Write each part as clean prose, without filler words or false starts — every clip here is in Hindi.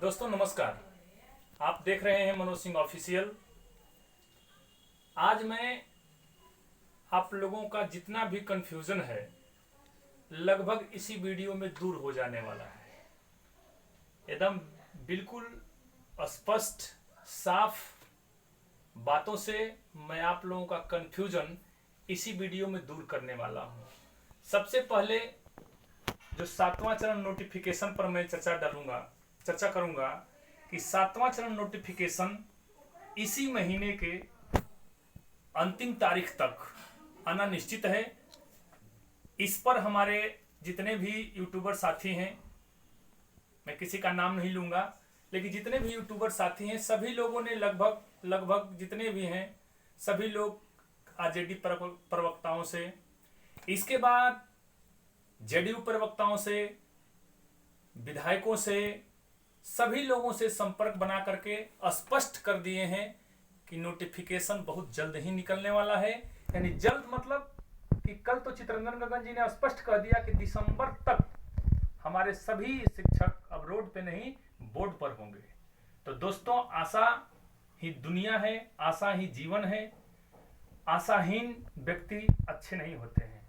दोस्तों नमस्कार। आप देख रहे हैं मनोज सिंह ऑफिशियल। आज मैं आप लोगों का जितना भी कंफ्यूजन है लगभग इसी वीडियो में दूर हो जाने वाला है। एकदम बिल्कुल स्पष्ट साफ बातों से मैं आप लोगों का कंफ्यूजन इसी वीडियो में दूर करने वाला हूं। सबसे पहले जो 7वां चरण नोटिफिकेशन पर मैं चर्चा करूंगा कि 7वां चरण नोटिफिकेशन इसी महीने के अंतिम तारीख तक आना निश्चित है। इस पर हमारे जितने भी यूट्यूबर साथी हैं, मैं किसी का नाम नहीं लूंगा, लेकिन जितने भी यूट्यूबर साथी हैं सभी लोगों ने लगभग जितने भी हैं सभी लोग आरजेडी प्रवक्ताओं से, इसके बाद जेडीयू प्रवक्ताओं से, विधायकों से, सभी लोगों से संपर्क बना करके स्पष्ट कर दिए हैं कि नोटिफिकेशन बहुत जल्द ही निकलने वाला है। यानी जल्द मतलब कि कल तो चित्ररंजन गगन जी ने स्पष्ट कर दिया कि दिसंबर तक हमारे सभी शिक्षक अब रोड पे नहीं बोर्ड पर होंगे। तो दोस्तों आशा ही दुनिया है, आशा ही जीवन है। आशाहीन व्यक्ति अच्छे नहीं होते हैं।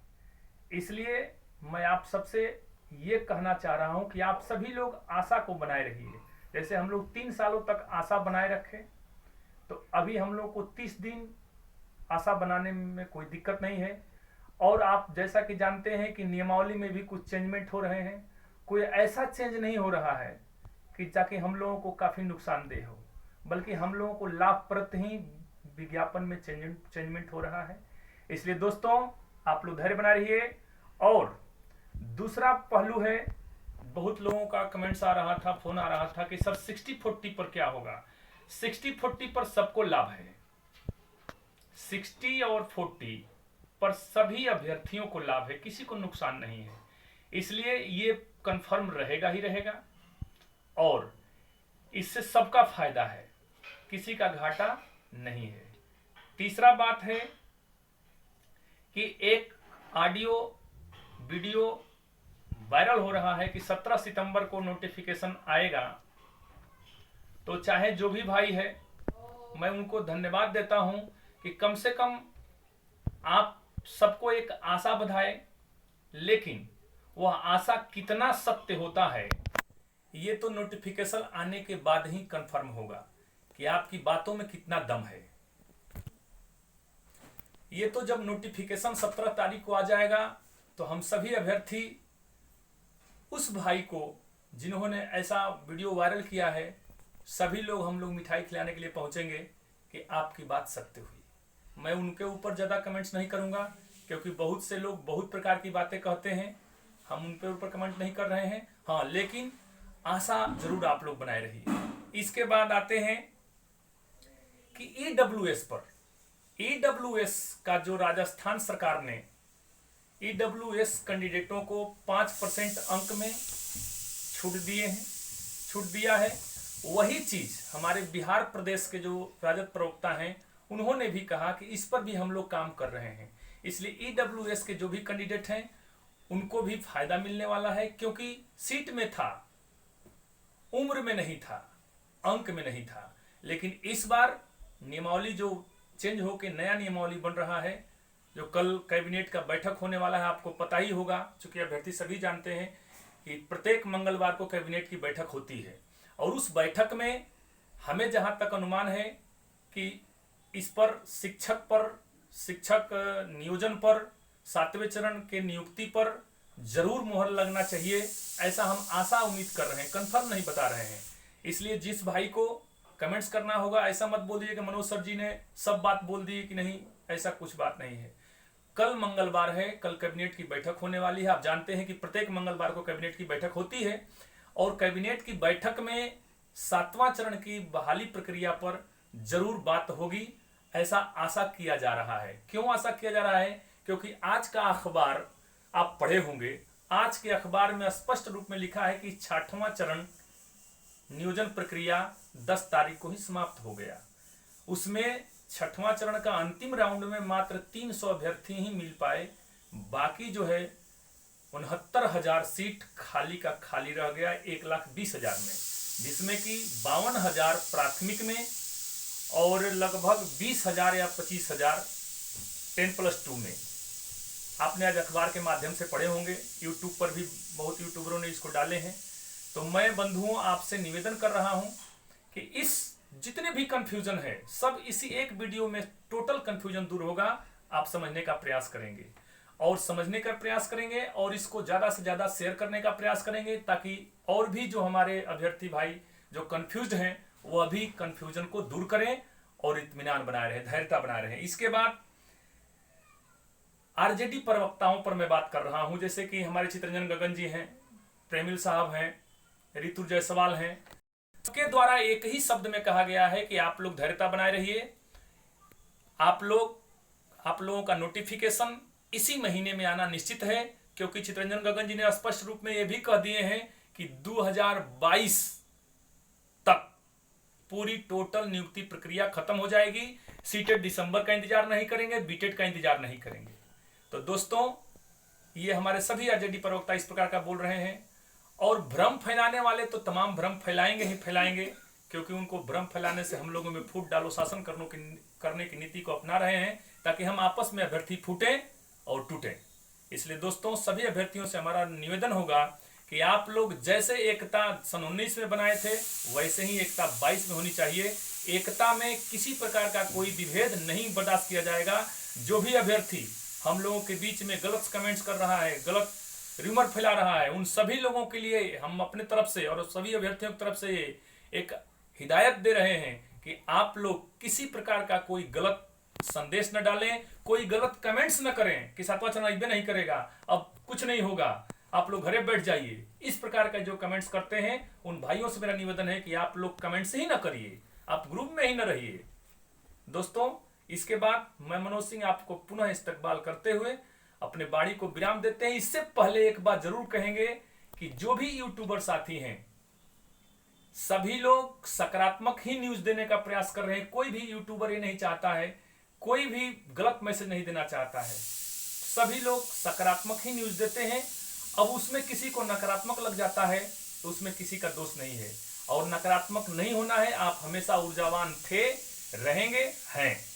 इसलिए मैं आप सबसे ये कहना चाह रहा हूं कि आप सभी लोग आशा को बनाए रखिए। जैसे हम लोग 3 सालों तक आशा बनाए रखे, तो अभी हम लोग को 30 दिन आशा बनाने में कोई दिक्कत नहीं है। और आप जैसा कि जानते हैं कि नियमावली में भी कुछ चेंजमेंट हो रहे हैं। कोई ऐसा चेंज नहीं हो रहा है कि जाके हम लोगों को काफी नुकसानदेह हो, बल्कि हम लोगों को लाभप्रद ही विज्ञापन में चेंजमेंट हो रहा है। इसलिए दोस्तों आप लोग धैर्य बना रहिए। और दूसरा पहलू है, बहुत लोगों का कमेंट्स आ रहा था, फोन आ रहा था कि सर 60-40 पर क्या होगा। 60-40 पर सबको लाभ है। 60 और 40 पर सभी अभ्यर्थियों को लाभ है, किसी को नुकसान नहीं है। इसलिए ये कंफर्म रहेगा ही रहेगा और इससे सबका फायदा है, किसी का घाटा नहीं है। तीसरा बात है कि एक ऑडियो वीडियो वायरल हो रहा है कि 17 सितंबर को नोटिफिकेशन आएगा। तो चाहे जो भी भाई है, मैं उनको धन्यवाद देता हूं कि कम से कम आप सबको एक आशा बधाए, लेकिन वह आशा कितना सत्य होता है ये तो नोटिफिकेशन आने के बाद ही कंफर्म होगा कि आपकी बातों में कितना दम है। ये तो जब नोटिफिकेशन 17 तारीख को आ जाएगा तो हम सभी अभ्यर्थी उस भाई को जिन्होंने ऐसा वीडियो वायरल किया है, सभी लोग हम लोग मिठाई खिलाने के लिए पहुंचेंगे कि आपकी बात सत्य हुई। मैं उनके ऊपर ज्यादा कमेंट्स नहीं करूंगा क्योंकि बहुत से लोग बहुत प्रकार की बातें कहते हैं, हम उनके ऊपर कमेंट नहीं कर रहे हैं। हाँ, लेकिन आशा जरूर आप लोग बनाए रहिए। इसके बाद आते हैं कि ईडब्ल्यूएस पर, ईडब्ल्यूएस का जो राजस्थान सरकार ने ईडब्ल्यूएस कैंडिडेटों को 5% अंक में छूट दिया है। वही चीज हमारे बिहार प्रदेश के जो राजद प्रवक्ता हैं उन्होंने भी कहा कि इस पर भी हम लोग काम कर रहे हैं। इसलिए ईडब्ल्यूएस के जो भी कैंडिडेट हैं उनको भी फायदा मिलने वाला है, क्योंकि सीट में था, उम्र में नहीं था, अंक में नहीं था। लेकिन इस बार नियमावली जो चेंज होकर नया नियमावली बन रहा है, जो कल कैबिनेट का बैठक होने वाला है, आपको पता ही होगा, चूंकि अभ्यर्थी सभी जानते हैं कि प्रत्येक मंगलवार को कैबिनेट की बैठक होती है। और उस बैठक में हमें जहां तक अनुमान है कि इस पर शिक्षक नियोजन पर, 7वें चरण के नियुक्ति पर जरूर मुहर लगना चाहिए। ऐसा हम आशा उम्मीद कर रहे हैं, कंफर्म नहीं बता रहे हैं। इसलिए जिस भाई को कमेंट्स करना होगा, ऐसा मत बोल दीजिए कि मनोज सर जी ने सब बात बोल दी कि नहीं, ऐसा कुछ बात नहीं है। कल मंगलवार है, कल कैबिनेट की बैठक होने वाली है। आप जानते हैं कि प्रत्येक मंगलवार को कैबिनेट की बैठक होती है और कैबिनेट की बैठक में 7वां चरण की बहाली प्रक्रिया पर जरूर बात होगी, ऐसा आशा किया जा रहा है। क्यों आशा किया जा रहा है? क्योंकि आज का अखबार आप पढ़े होंगे, आज के अखबार में स्पष्ट रूप में लिखा है कि 6वां चरण नियोजन प्रक्रिया 10 तारीख को ही समाप्त हो गया। उसमें 6वां चरण का अंतिम राउंड में मात्र 300 अभ्यर्थी ही मिल पाए। बाकी जो है 69,000 सीट खाली का खाली रह गया 1,20,000 में। जिसमें कि 52,000 प्राथमिक में और लगभग 20,000 या 25,000 10+2 में। आपने आज अखबार के माध्यम से पढ़े होंगे, यूट्यूब पर भी बहुत यूट्यूबरों ने इसको डाले हैं। तो मैं बंधुओं आपसे निवेदन कर रहा हूं कि इस जितने भी कंफ्यूजन है सब इसी एक वीडियो में टोटल कंफ्यूजन दूर होगा। आप समझने का प्रयास करेंगे और समझने का प्रयास करेंगे और इसको ज्यादा से ज्यादा शेयर करने का प्रयास करेंगे, ताकि और भी जो हमारे अभ्यर्थी भाई जो कंफ्यूज्ड हैं वो अभी कंफ्यूजन को दूर करें और इत्मीनान बनाए रहे, धैर्यता बनाए रहे। इसके बाद आरजेडी प्रवक्ताओं पर मैं बात कर रहा हूं, जैसे कि हमारे चित्रंजन गगन जी हैं, प्रेमिल साहब हैं, ऋतु जायसवाल हैं। सबके द्वारा एक ही शब्द में कहा गया है कि आप लोग धैर्यता बनाए रहिए। आप लोगों का नोटिफिकेशन इसी महीने में आना निश्चित है, क्योंकि चित्रंजन गगन जी ने स्पष्ट रूप में यह भी कह दिए हैं कि 2022 तक पूरी टोटल नियुक्ति प्रक्रिया खत्म हो जाएगी। सीटेट दिसंबर का इंतजार नहीं करेंगे, बीटेट का इंतजार नहीं करेंगे। तो दोस्तों, ये हमारे सभी आरजेडी प्रवक्ता इस प्रकार का बोल रहे हैं, और भ्रम फैलाने वाले तो तमाम भ्रम फैलाएंगे ही फैलाएंगे, क्योंकि उनको भ्रम फैलाने से हम लोगों में फूट डालो शासन करने की नीति को अपना रहे हैं, ताकि हम आपस में अभ्यर्थी फूटें और टूटें। इसलिए दोस्तों, सभी अभ्यर्थियों से हमारा निवेदन होगा कि आप लोग जैसे एकता सन 19 में बनाए थे वैसे ही एकता 22 में होनी चाहिए। एकता में किसी प्रकार का कोई विभेद नहीं बर्दाश्त किया जाएगा। जो भी अभ्यर्थी हम लोगों के बीच में गलत कमेंट्स कर रहा है, गलत र्यूमर फैला रहा है, उन सभी लोगों के लिए हम अपने तरफ से और सभी अभ्यर्थियों की तरफ से एक हिदायत दे रहे हैं कि आप लोग किसी प्रकार का कोई गलत संदेश न डालें, कोई गलत कमेंट्स न करें कि सातवां चरण अइबे नहीं करेगा, अब कुछ नहीं होगा, आप लोग घरे बैठ जाइए। इस प्रकार का जो कमेंट्स करते हैं उन भाइयों से मेरा निवेदन है कि आप लोग कमेंट्स ही ना करिए, आप ग्रुप में ही न रहिए। दोस्तों, इसके बाद मैं मनोज सिंह आपको पुनः इस्तकबाल करते हुए अपने बाड़ी को विराम देते हैं। इससे पहले एक बात जरूर कहेंगे कि जो भी यूट्यूबर साथी हैं सभी लोग सकारात्मक ही न्यूज देने का प्रयास कर रहे हैं। कोई भी यूट्यूबर ये नहीं चाहता है, कोई भी गलत मैसेज नहीं देना चाहता है। सभी लोग सकारात्मक ही न्यूज देते हैं। अब उसमें किसी को नकारात्मक लग जाता है तो उसमें किसी का दोष नहीं है, और नकारात्मक नहीं होना है। आप हमेशा ऊर्जावान थे, रहेंगे, हैं।